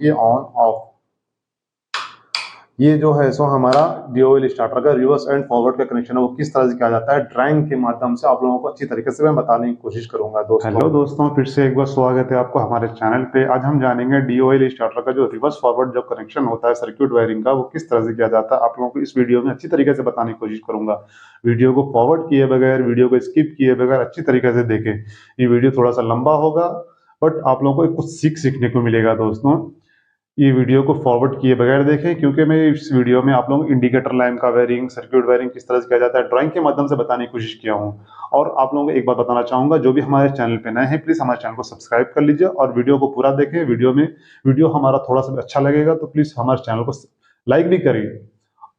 देखिए on off, ये जो है सो हमारा डीओएल स्टार्टर का रिवर्स एंड फॉरवर्ड का कनेक्शन है वो किस तरह से किया जाता है ड्राइंग के माध्यम से आप लोगों को अच्छी तरीके से मैं बताने की कोशिश करूंगा दोस्तों। हेलो दोस्तों, फिर से एक बार स्वागत है आपको हमारे चैनल पे। आज हम जानेंगे डीओएल स्टार्टर का जो रिवर्स फॉरवर्ड जो कनेक्शन होता है सर्किट वायरिंग का वो किस तरह से किया जाता है। आप लोगों को इस वीडियो में अच्छी तरीके से बताने की कोशिश करूंगा। वीडियो को फॉरवर्ड किए बगैर, वीडियो को स्किप किए बगैर अच्छी तरीके से देखें। ये वीडियो थोड़ा सा लंबा होगा बट आप लोगों को कुछ सीखने को मिलेगा दोस्तों। ये वीडियो को फॉरवर्ड किए बगैर देखें, क्योंकि मैं इस वीडियो में आप लोगों को इंडिकेटर लैंप का वायरिंग, सर्किट वायरिंग किस तरह से किया जाता है ड्राइंग के माध्यम से बताने की कोशिश किया हूं। और आप लोगों को एक बात बताना चाहूंगा, जो भी हमारे चैनल पे नए हैं प्लीज हमारे चैनल को सब्सक्राइब कर लीजिए और वीडियो को पूरा देखें। वीडियो हमारा थोड़ा सा भी अच्छा लगेगा तो प्लीज हमारे चैनल को लाइक भी करिए।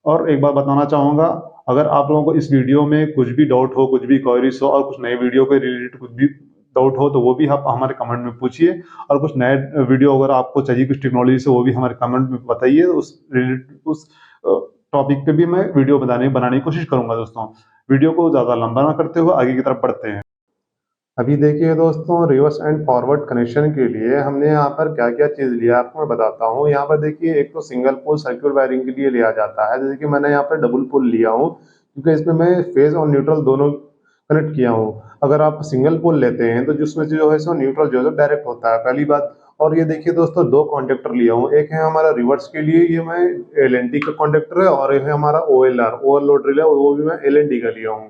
और एक बात बताना चाहूंगा, अगर आप लोगों को इस वीडियो में कुछ भी डाउट हो, कुछ भी क्वेरीज हो और कुछ नए वीडियो के रिलेटेड कुछ भी डाउट हो तो वो भी आप हमारे कमेंट में पूछिए। और कुछ नए वीडियो अगर आपको चाहिए कुछ टेक्नोलॉजी से वो भी हमारे कमेंट में बताइए। उस टॉपिक पे भी मैं वीडियो बनाने की कोशिश करूंगा दोस्तों। वीडियो को ज्यादा लंबा ना करते हुए आगे की तरफ बढ़ते हैं। अभी देखिए दोस्तों, रिवर्स एंड फॉरवर्ड कनेक्शन के लिए हमने यहाँ पर क्या क्या चीज लिया आपको मैं बताता हूँ। यहाँ पर देखिए, एक तो सिंगल पोल सर्किट वायरिंग के लिए लिया जाता है, जैसे कि मैंने यहाँ पर डबल पोल लिया हूँ क्योंकि इसमें मैं फेज और न्यूट्रल दोनों कनेक्ट किया हूँ। अगर आप सिंगल पोल लेते हैं तो जिसमें जो है सो न्यूट्रल जो है डायरेक्ट होता है, पहली बात। और ये देखिए दोस्तों, दो कॉन्टेक्टर लिया हूँ, एक है हमारा रिवर्स के लिए, ये मैं एलएनटी का कॉन्टेक्टर है, और एक है हमारा ओएलआर ओवरलोड रिले, वो भी मैं एलएनटी का लिया हूँ।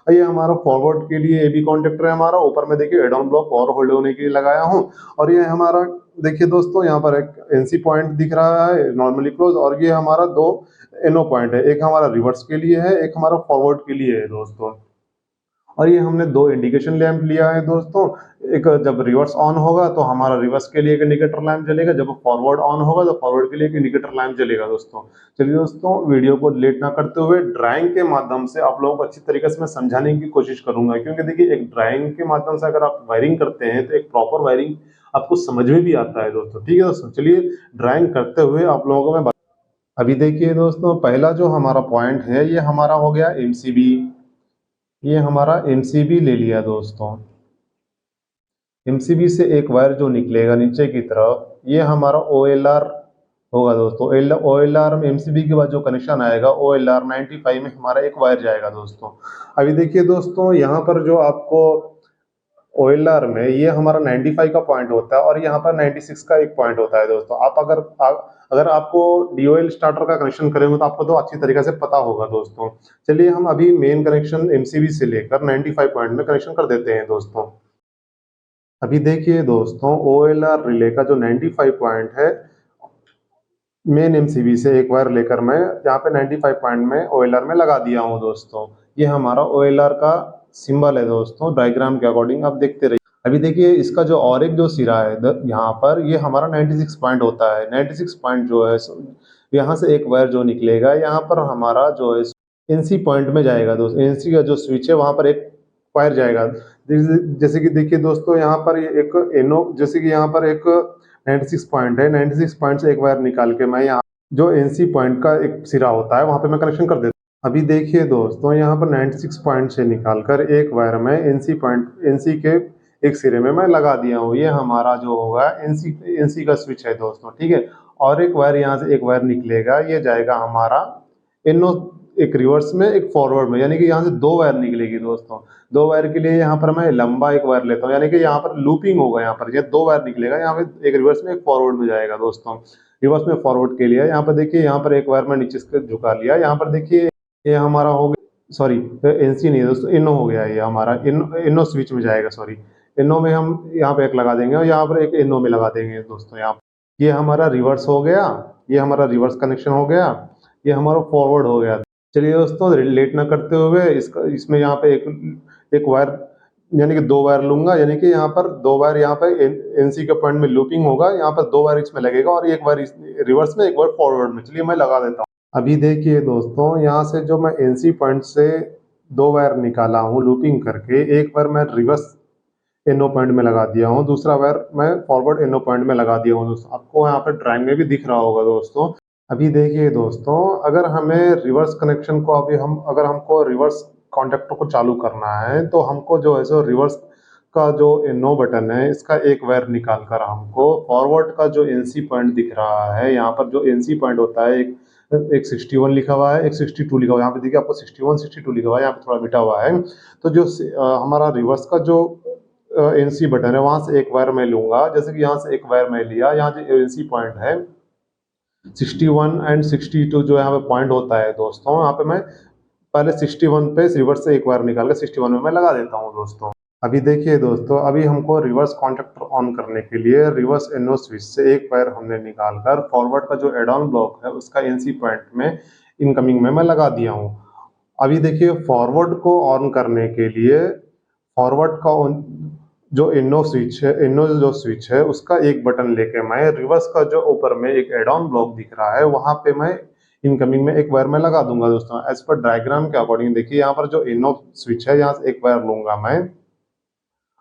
ये हमारा फॉरवर्ड के लिए ए बी कॉन्टेक्टर है हमारा, ऊपर में देखिए एड ऑन ब्लॉक और होल्ड होने के लिए लगाया हूँ। और ये हमारा देखिए दोस्तों, यहाँ पर एक एनसी पॉइंट दिख रहा है नॉर्मली क्लोज, और ये हमारा दो एनओ पॉइंट है, एक हमारा रिवर्स के लिए है, एक हमारा फॉरवर्ड के लिए है दोस्तों। और ये हमने दो इंडिकेशन लैंप लिया है दोस्तों। एक जब रिवर्स ऑन होगा तो हमारा रिवर्स के लिए एक इंडिकेटर लैंप जलेगा, जब फॉरवर्ड ऑन होगा तो फॉरवर्ड के लिए एक इंडिकेटर लैंप जलेगा दोस्तों। चलिए दोस्तों, वीडियो को लेट ना करते हुए ड्राइंग के माध्यम से आप लोगों को अच्छी तरीके से मैं समझाने की कोशिश करूंगा, क्योंकि देखिए एक ड्राइंग के माध्यम से अगर आप वायरिंग करते हैं तो एक प्रॉपर वायरिंग आपको समझ में भी आता है दोस्तों। ठीक है दोस्तों, चलिए ड्राइंग करते हुए आप लोगों को मैं अभी देखिए दोस्तों, पहला जो हमारा पॉइंट है ये हमारा हो गया एमसीबी। ये हमारा एमसीबी ले लिया दोस्तों। एमसीबी से एक वायर जो निकलेगा नीचे की तरफ, ये हमारा ओएलआर होगा दोस्तों। ओएलआर में एमसीबी के बाद जो कनेक्शन आएगा ओएलआर 95 में हमारा एक वायर जाएगा दोस्तों। अभी देखिए दोस्तों, यहाँ पर जो आपको ओएलआर में ये हमारा 95 का पॉइंट होता है और यहाँ पर 96 का एक पॉइंट होता है दोस्तों। आप अगर आपको डीओएल स्टार्टर का कनेक्शन करेंगे तो आपको तो अच्छी तरीके से पता होगा दोस्तों। चलिए हम अभी मेन कनेक्शन एमसीबी से लेकर 95 पॉइंट में कनेक्शन कर देते हैं दोस्तों। अभी देखिए दोस्तों, ओएलआर रिले का जो 95 पॉइंट है, मेन एमसीबी से एक वायर लेकर मैं यहाँ पे 95 पॉइंट में ओएलआर में लगा दिया हूँ दोस्तों। ये हमारा ओएलआर का सिंबल है दोस्तों, डायग्राम के अकॉर्डिंग आप देखते रहिए। अभी देखिए, इसका जो और एक जो सिरा है यहाँ पर, ये हमारा 96 पॉइंट होता है। 96 पॉइंट जो है यहाँ से एक वायर जो निकलेगा यहाँ पर हमारा जो है एनसी पॉइंट में जाएगा दोस्तों। एनसी का जो स्विच है वहां पर एक वायर जाएगा। जैसे कि देखिए दोस्तों, यहाँ पर एक एनो, जैसे कि यहाँ पर एक 96 पॉइंट है, 96 पॉइंट से एक वायर निकाल के मैं यहाँ जो एनसी पॉइंट का एक सिरा होता है वहां पे मैं कनेक्शन कर देता हूँ। अभी देखिए दोस्तों, यहाँ पर 96 पॉइंट से निकालकर एक वायर में एनसी के एक सिरे में मैं लगा दिया हूँ। ये हमारा जो होगा एनसी का स्विच है दोस्तों। ठीक है, और एक वायर यहाँ से एक वायर निकलेगा, ये जाएगा हमारा एनो, एक रिवर्स में एक फॉरवर्ड में, यानी कि यहाँ से दो वायर निकलेगी दोस्तों। दो वायर के लिए यहाँ पर मैं लंबा एक वायर लेता हूँ, यानी कि यहाँ पर लूपिंग होगा, यहाँ पर ये दो वायर निकलेगा, यहाँ पे एक रिवर्स में एक फॉरवर्ड में जाएगा दोस्तों। रिवर्स में फॉरवर्ड के लिए यहाँ पर देखिए, यहाँ पर एक वायर मैं नीचे से झुका लिया, यहाँ पर देखिए ये हमारा हो गया, सॉरी एनसी नहीं है दोस्तों, इनो हो गया, ये हमारा इनो स्विच में जाएगा, सॉरी इनो में हम यहाँ पे एक लगा देंगे और यहाँ पर एक इनो में लगा देंगे दोस्तों। यहाँ ये हमारा रिवर्स हो गया, ये हमारा रिवर्स कनेक्शन हो गया, ये हमारा फॉरवर्ड हो गया। चलिए दोस्तों, लेट ना करते हुए इसमें यहाँ पे एक वायर, यानी कि दो वायर लूंगा, यानी कि यहाँ पर दो वायर यहाँ पे एनसी के पॉइंट में लूपिंग होगा, यहाँ पर दो वायर इसमें लगेगा और एक वायर रिवर्स में एक वायर फॉरवर्ड में। चलिए मैं लगा देता हूँ। अभी देखिए दोस्तों, यहाँ से जो मैं एनसी पॉइंट से दो वायर निकाला हूँ लूपिंग करके, एक वायर मैं रिवर्स एनो पॉइंट में लगा दिया हूँ, दूसरा वायर मैं फॉरवर्ड एनो पॉइंट में लगा दिया हूँ दोस्तों। आपको यहाँ पर ड्राइंग में भी दिख रहा होगा दोस्तों। अभी देखिए दोस्तों, अगर हमें रिवर्स कनेक्शन को अगर हमको रिवर्स कॉन्टेक्टर को चालू करना है तो हमको जो है सो रिवर्स का जो नो बटन है इसका एक वायर निकाल कर हमको फॉरवर्ड का जो एनसी पॉइंट दिख रहा है, यहाँ पर जो एनसी पॉइंट होता है एक 61 लिखा हुआ है, एक 62 लिखा हुआ है। यहाँ पे देखिए आपको 61 62 लिखा हुआ है, यहाँ पे थोड़ा मिटा हुआ है। तो जो हमारा रिवर्स का जो एनसी बटन है वहां से एक वायर मैं लूंगा। जैसे कि यहाँ से एक वायर मैं लिया, यहाँ जो एनसी पॉइंट है 61 एंड 62 जो यहाँ पे पॉइंट होता है दोस्तों, यहाँ पे मैं पहले 61 पे रिवर्स से एक वायर निकाल के 61 में मैं लगा देता हूँ दोस्तों। अभी देखिए दोस्तों, अभी हमको रिवर्स कॉन्टैक्टर ऑन करने के लिए रिवर्स एनो स्विच से एक वायर हमने निकाल कर फॉरवर्ड का जो एड ऑन ब्लॉक है उसका एनसी पॉइंट में इनकमिंग में मैं लगा दिया हूँ। अभी देखिए फॉरवर्ड को ऑन करने के लिए फॉरवर्ड का जो इनो स्विच है, इनो जो स्विच है उसका एक बटन लेके मैं रिवर्स का जो ऊपर में एक एड ऑन ब्लॉक दिख रहा है वहां पे मैं इनकमिंग में एक वायर मैं लगा दूंगा दोस्तों। एज पर डायग्राम के अकॉर्डिंग देखिए यहाँ पर जो इनो स्विच है यहाँ से एक वायर लूंगा मैं।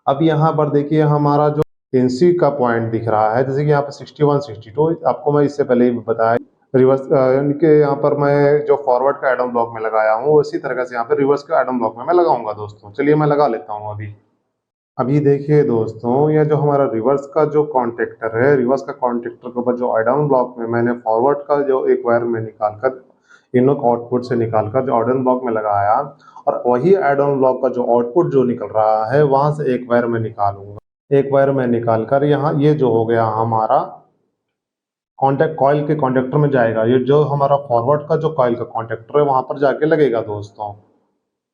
अब यहाँ पर देखिए हमारा जो एनसी का पॉइंट दिख रहा है, जैसे कि यहाँ पर 61 62 आपको मैं इससे पहले ही बताया रिवर्स यानी कि यहाँ पर मैं जो फॉरवर्ड का एडम ब्लॉक में लगाया हूँ उसी तरह से यहाँ पर रिवर्स का एडम ब्लॉक में मैं लगाऊंगा दोस्तों। चलिए मैं लगा लेता हूँ अभी। अभी देखिए दोस्तों, यह जो हमारा रिवर्स का जो कॉन्टेक्टर है, रिवर्स का कॉन्टेक्टर के ऊपर जो एड ऑन ब्लॉक में मैंने फॉरवर्ड का जो एक वायर में निकालकर इनो आउटपुट से निकालकर जो एड ऑन ब्लॉक में लगाया और वही एड ऑन ब्लॉक का जो आउटपुट जो निकल रहा है वहां से एक वायर में निकालूंगा। एक वायर में निकालकर यहाँ ये जो हो गया हमारा कॉन्टेक्ट कॉइल के कॉन्टेक्टर में जाएगा। ये जो हमारा फॉरवर्ड का जो कॉइल का कॉन्टेक्टर है वहां पर जाके लगेगा दोस्तों।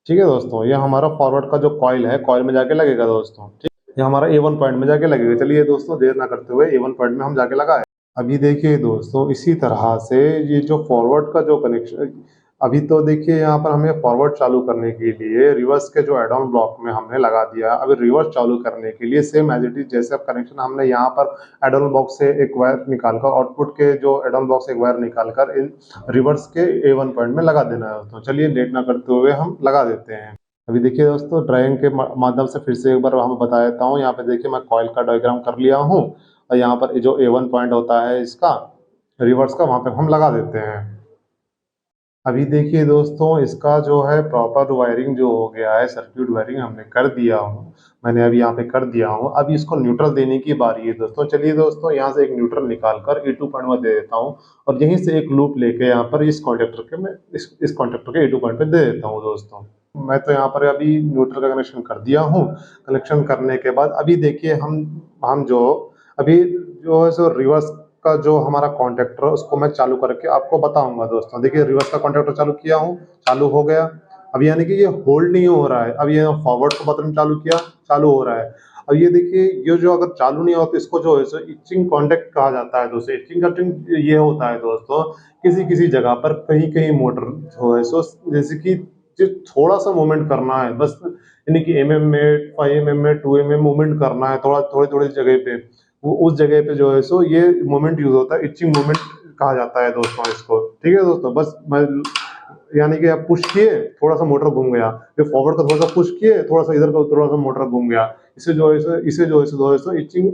ठीक है दोस्तों, ये हमारा फॉरवर्ड का जो कॉइल है कॉइल में जाके लगेगा दोस्तों। ठीक, ये हमारा A1 पॉइंट में जाके लगेगा। चलिए दोस्तों देर ना करते हुए A1 पॉइंट में हम जाके लगाए। अभी देखिए दोस्तों, इसी तरह से ये जो फॉरवर्ड का जो कनेक्शन, अभी तो देखिए यहाँ पर हमें फॉरवर्ड चालू करने के लिए रिवर्स के जो एड ऑन ब्लॉक में हमने लगा दिया। अभी रिवर्स चालू करने के लिए सेम एज इट इज जैसे अब कनेक्शन हमने यहाँ पर एड ऑन ब्लॉक से एक वायर निकालकर आउटपुट के जो एड ऑन ब्लॉक से एक वायर निकालकर इन रिवर्स के A1 पॉइंट में लगा देना है दोस्तों। चलिए लेट ना करते हुए हम लगा देते हैं। अभी देखिए दोस्तों, ड्राइंग के माध्यम से फिर से एक बार हम बता देता हूँ। यहाँ पे देखिए मैं कॉइल का डायग्राम कर लिया हूँ और यहाँ पर जो A1 पॉइंट होता है इसका रिवर्स का वहां पे हम लगा देते हैं। अभी देखिए दोस्तों, इसका जो है प्रॉपर वायरिंग जो हो गया है, सर्किट वायरिंग हमने कर दिया हूँ, मैंने अभी यहाँ पे कर दिया हूँ। अभी इसको न्यूट्रल देने की बारी है दोस्तों। चलिए दोस्तों, यहाँ से एक न्यूट्रल निकाल कर E2 पॉइंट में दे देता हूँ और यहीं से एक लूप लेके यहाँ पर इस कॉन्टेक्टर के मैं इस कॉन्टेक्टर के E2 पॉइंट पे दे देता हूँ दोस्तों। मैं तो यहाँ पर अभी न्यूट्रल का कनेक्शन कर दिया हूँ। कनेक्शन करने के बाद अभी देखिए हम जो अभी जो है सो रिवर्स का जो हमारा कॉन्टेक्टर है उसको मैं चालू करके आपको बताऊंगा दोस्तों। देखिए रिवर्स का कॉन्टेक्टर चालू किया हूँ, चालू हो गया। अब यानी कि ये होल्ड नहीं हो रहा है। अब ये फॉरवर्ड को बटन चालू किया, चालू हो रहा है। अब ये देखिए, ये जो अगर चालू नहीं हो तो इसको जो है सो इचिंग कॉन्टेक्ट कहा जाता है दोस्तों। इचिंग कॉन्टेक्ट ये होता है दोस्तों, किसी किसी जगह पर कहीं कहीं मोटर जो है सो जैसे कि थोड़ा सा मूवमेंट करना है बस, यानी कि mm में 5 mm में 2 mm मूवमेंट करना है थोड़ा थोड़ी थोड़ी जगह पे, वो उस जगह पे जो है सो ये मोमेंट यूज होता है। इचिंग मोमेंट कहा जाता है दोस्तों इसको। ठीक है दोस्तों, बस मैं यानी कि आप पुश किए थोड़ा सा मोटर घूम गया, फिर फॉरवर्ड का थोड़ा सा पुश किए थोड़ा सा इधर का थोड़ा सा मोटर घूम गया, इसे जो है दोस्तों इचिंग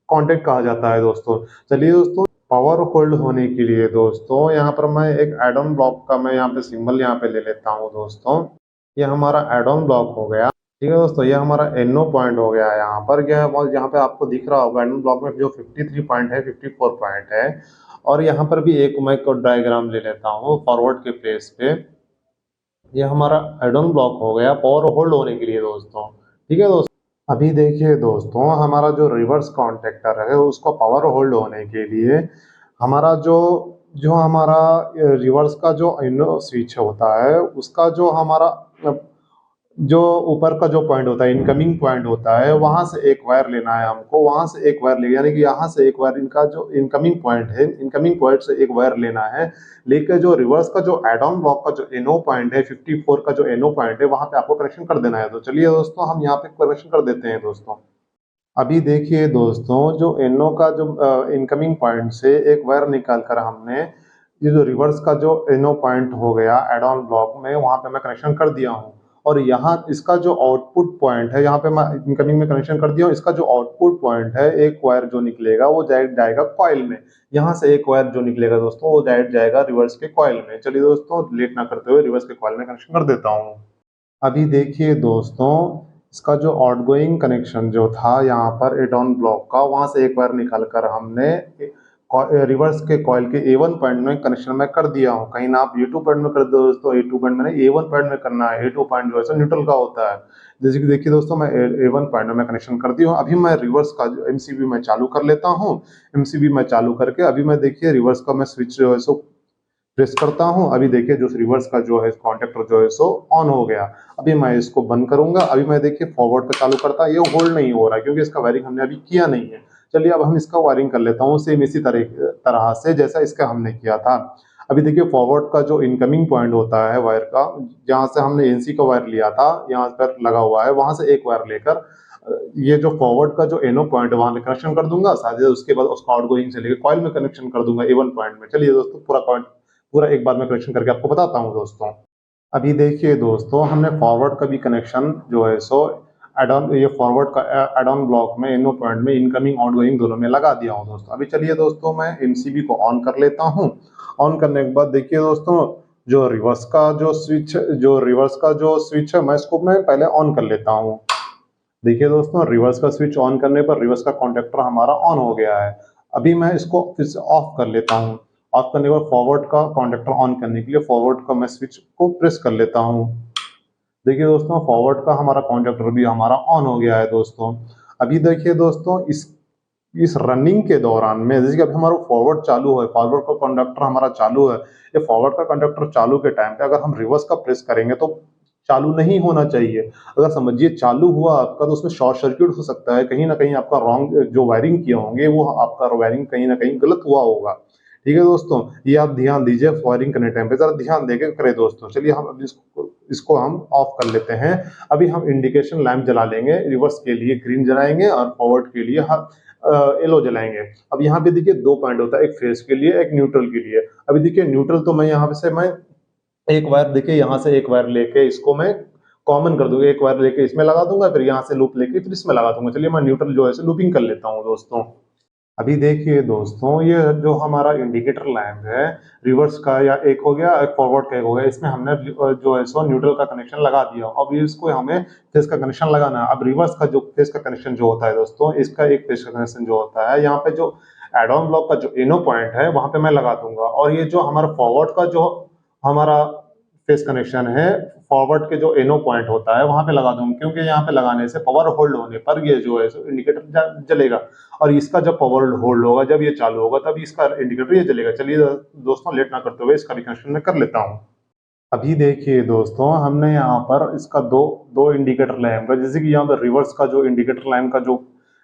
कांटेक्ट कहा जाता है दोस्तों। चलिए दोस्तों, पावर होल्ड होने के लिए दोस्तों यहाँ पर मैं एक एड ऑन ब्लॉक का मैं यहाँ पे सिंबल यहाँ पे ले लेता हूँ दोस्तों। ये हमारा एड ऑन ब्लॉक हो गया। ठीक है दोस्तों, ये हमारा एनो पॉइंट हो गया। यहाँ पर क्या है, यहाँ पे आपको दिख रहा होगा एनो ब्लॉक में जो 53 पॉइंट है, 54 पॉइंट है। और यहाँ पर भी एक मैं डायग्राम ले लेता हूँ फॉरवर्ड के प्लेस पे। ये हमारा एड ऑन ब्लॉक हो गया पावर होल्ड होने के लिए दोस्तों। ठीक है दोस्तों, अभी देखिए दोस्तों, हमारा जो रिवर्स कॉन्टेक्टर है उसको पावर होल्ड होने के लिए हमारा जो जो हमारा रिवर्स का जो इनो स्विच होता है उसका जो हमारा जो ऊपर का जो पॉइंट होता है, इनकमिंग पॉइंट होता है, वहां से एक वायर लेना है हमको। वहां से एक वायर ले, यानी कि यहाँ से एक वायर, इनका जो इनकमिंग पॉइंट है, इनकमिंग पॉइंट से एक वायर लेना है। लेकर जो रिवर्स का जो एड ऑन ब्लॉक का जो एनो पॉइंट है, 54 का जो एनो पॉइंट है, वहां पे आपको कनेक्शन कर देना है। तो चलिए दोस्तों, हम यहाँ पे कनेक्शन कर देते हैं दोस्तों। अभी देखिए दोस्तों, जो एनो का जो इनकमिंग पॉइंट से एक वायर निकाल कर हमने ये जो रिवर्स का जो एनो पॉइंट हो गया एड ऑन ब्लॉक में, वहां पे मैं कनेक्शन कर दिया हूँ। और यहाँ इसका जो आउटपुट पॉइंट है, यहाँ पे मैं इनकमिंग में कनेक्शन कर दिया हूँ। इसका जो आउटपुट पॉइंट है, एक वायर जो निकलेगा वो जाएगा कॉइल में। यहाँ से एक वायर जो निकलेगा दोस्तों वो डायरेक्ट जाएगा रिवर्स के कॉइल में। चलिए दोस्तों, लेट ना करते हुए रिवर्स के कॉइल में कनेक्शन कर देता हूँ। अभी देखिए दोस्तों, इसका जो आउटगोइंग कनेक्शन जो था यहाँ पर ए डाउन ब्लॉक का, वहां से एक वायर निकाल कर हमने रिवर्स के कॉइल के A1 पॉइंट में कनेक्शन में कर दिया हूँ। कहीं ना आप A2 पॉइंट में कर दो दोस्तों, A2 पॉइंट में नहीं, A1 पॉइंट में करना है। A2 पॉइंट जो है न्यूट्रल का होता है। जैसे कि देखिए दोस्तों, मैं A1 पॉइंट में कनेक्शन कर दिया हूँ। अभी मैं रिवर्स का जो MCB मैं चालू कर लेता हूँ। MCB मैं चालू करके अभी मैं देखिए रिवर्स का मैं स्विच जो है सो प्रेस करता हूं। अभी देखिए जो रिवर्स का जो है कॉन्टेक्टर जो है सो ऑन हो गया। अभी मैं इसको बंद करूंगा। अभी मैं देखिए फॉरवर्ड का चालू करता, ये होल्ड नहीं हो रहा है क्योंकि इसका वायरिंग हमने अभी किया नहीं है। चलिए अब हम इसका वायरिंग कर लेता हूँ सेम इसी तरह से जैसा इसका हमने किया था। अभी देखिए फॉरवर्ड का जो इनकमिंग पॉइंट होता है वायर का, जहां से हमने एनसी का वायर लिया था, यहाँ पर लगा हुआ है, वहां से एक वायर लेकर ये जो फॉरवर्ड का जो एनो पॉइंट है वहां कनेक्शन कर दूंगा। साथ ही उसके बाद उसका आउटगोइंग से लेकर कॉइल में कनेक्शन कर दूंगा A1 पॉइंट में। चलिए दोस्तों पूरा एक बार में कनेक्शन करके आपको बताता हूँ दोस्तों। अभी देखिए दोस्तों, हमने फॉरवर्ड का भी कनेक्शन जो है सो एड ऑन, ये फॉरवर्ड का एड ऑन ब्लॉक में इनो पॉइंट में इनकमिंग आउटगोइंग दोनों में लगा दिया हूँ दोस्तों। अभी चलिए दोस्तों मैं एमसीबी को ऑन कर लेता हूँ। ऑन करने के बाद देखिए दोस्तों, जो रिवर्स का जो स्विच है मैं इसको मैं पहले ऑन कर लेता हूँ। देखिए दोस्तों, रिवर्स का स्विच ऑन करने पर रिवर्स का कॉन्टेक्टर हमारा ऑन हो गया है। अभी मैं इसको फिर से ऑफ कर लेता हूँ। ऑफ करने के बाद फॉरवर्ड का कॉन्टेक्टर ऑन करने के लिए फॉरवर्ड का मैं स्विच को प्रेस कर लेता हूँ। देखिए दोस्तों, फॉरवर्ड का हमारा कॉन्टेक्टर भी हमारा ऑन हो गया है दोस्तों। अभी देखिए दोस्तों, इस रनिंग के दौरान में जैसे कि अभी हमारा फॉरवर्ड चालू है, फॉरवर्ड का कंडक्टर हमारा चालू है। ये फॉरवर्ड का कंडक्टर चालू के टाइम पे अगर हम रिवर्स का प्रेस करेंगे तो चालू नहीं होना चाहिए। अगर समझिए चालू हुआ आपका तो उसमें शॉर्ट सर्किट हो सकता है, कहीं ना कहीं आपका रॉन्ग जो वायरिंग किए होंगे वो आपका वायरिंग कहीं ना कहीं गलत हुआ होगा। ठीक है दोस्तों, ये आप ध्यान दीजिए, वायरिंग करने टाइम पे जरा ध्यान देके करें दोस्तों। चलिए हम अब इसको हम ऑफ कर लेते हैं। अभी हम इंडिकेशन लैंप जला लेंगे, रिवर्स के लिए ग्रीन जलाएंगे और फॉरवर्ड के लिए येलो जलाएंगे। अब यहाँ पे देखिए दो पॉइंट होता है, एक फेस के लिए एक न्यूट्रल के लिए। अभी देखिए न्यूट्रल तो मैं यहाँ से मैं एक वायर देखिए यहाँ से एक वायर लेके इसको मैं कॉमन कर दूंगा, एक वायर लेके इसमें लगा दूंगा, फिर यहाँ से लूप लेके फिर इसमें लगा दूंगा। चलिए मैं न्यूट्रल जो है लूपिंग कर लेता हूँ दोस्तों। अभी देखिए दोस्तों, ये जो हमारा इंडिकेटर लैंप है रिवर्स का, या एक हो गया एक फॉरवर्ड का एक हो गया, इसमें हमने जो है सो न्यूट्रल का कनेक्शन लगा दिया। अब इसको हमें फेस का कनेक्शन लगाना है। अब रिवर्स का जो फेस का कनेक्शन जो होता है दोस्तों, इसका एक फेस का कनेक्शन जो होता है यहाँ पे जो एड ऑन ब्लॉक का जो इनो पॉइंट है वहां पे मैं लगा दूंगा। और ये जो हमारा फॉरवर्ड का जो हमारा फेस कनेक्शन है, फॉरवर्ड के जो एनो पॉइंट होता है वहां पे लगा दूंगा, क्योंकि यहाँ पे लगाने से पावर होल्ड होने पर ये जो है इंडिकेटर जलेगा। और इसका जब पावर होल्ड होगा, जब ये चालू होगा, तब इसका इंडिकेटर ये जलेगा। चलिए दोस्तों, लेट ना करते हुए इसका भी कनेक्शन मैं कर लेता हूँ। अभी देखिए दोस्तों, हमने यहाँ पर इसका दो दो इंडिकेटर लैंप का, जैसे कि यहाँ पर रिवर्स का जो इंडिकेटर लैंप का जो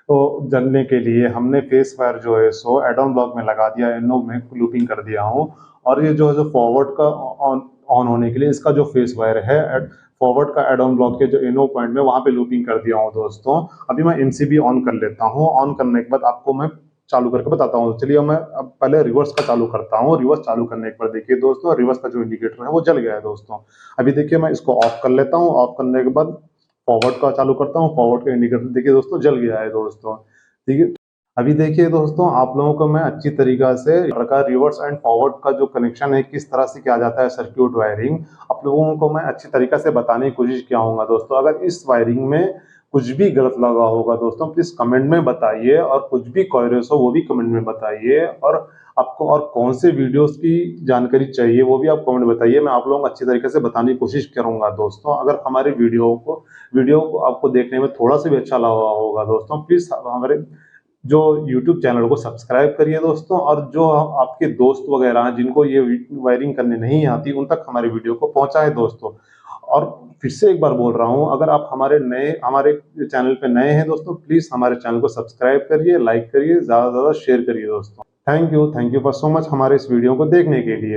तो जलने के लिए हमने फेस वायर जो है सो एड ऑन ब्लॉक में लगा दिया, एनो में लूपिंग कर दिया हूँ। और ये जो है फॉरवर्ड का ऑन ऑन होने के लिए इसका जो फेस वायर है फॉरवर्ड का एड ऑन ब्लॉक के जो एनो पॉइंट में वहां पे लूपिंग कर दिया हूँ दोस्तों। अभी मैं एमसीबी ऑन कर लेता हूँ। ऑन करने के बाद आपको मैं चालू करके बताता हूँ। चलिए मैं अब पहले रिवर्स का चालू करता हूँ। रिवर्स चालू करने के बाद देखिए दोस्तों, रिवर्स का जो इंडिकेटर है वो जल गया है दोस्तों। अभी देखिए मैं इसको ऑफ कर लेता हूँ। ऑफ करने के बाद फॉरवर्ड का चालू करता हूँ। फॉरवर्ड का इंडिकेटर देखिए दोस्तों जल गया है दोस्तों। ठीक है, अभी देखिए दोस्तों, आप लोगों को मैं अच्छी तरीका से रिवर्स एंड फॉरवर्ड का जो कनेक्शन है किस तरह से किया जाता है सर्किट वायरिंग, आप लोगों को मैं अच्छी तरीके से बताने की कोशिश किया हूँ दोस्तों। अगर इस वायरिंग में कुछ भी गलत लगा होगा दोस्तों, प्लीज कमेंट में बताइए, और कुछ भी क्वेरीज हो वो भी कमेंट में बताइए। और आपको और कौन से वीडियोस की जानकारी चाहिए वो भी आप कमेंट में बताइए। मैं आप लोगों को अच्छी तरीके से बताने की कोशिश करूंगा दोस्तों। अगर हमारे वीडियो को आपको देखने में थोड़ा सा भी अच्छा लगा होगा दोस्तों, प्लीज हमारे जो YouTube चैनल को सब्सक्राइब करिए दोस्तों। और जो आपके दोस्त वगैरह हैं जिनको ये वायरिंग करने नहीं आती, उन तक हमारे वीडियो को पहुंचाएं दोस्तों। और फिर से एक बार बोल रहा हूं, अगर आप हमारे चैनल पे नए हैं दोस्तों, प्लीज हमारे चैनल को सब्सक्राइब करिए, लाइक करिए, ज्यादा से ज्यादा शेयर करिए दोस्तों। Thank you for so much हमारे इस वीडियो को देखने के लिए।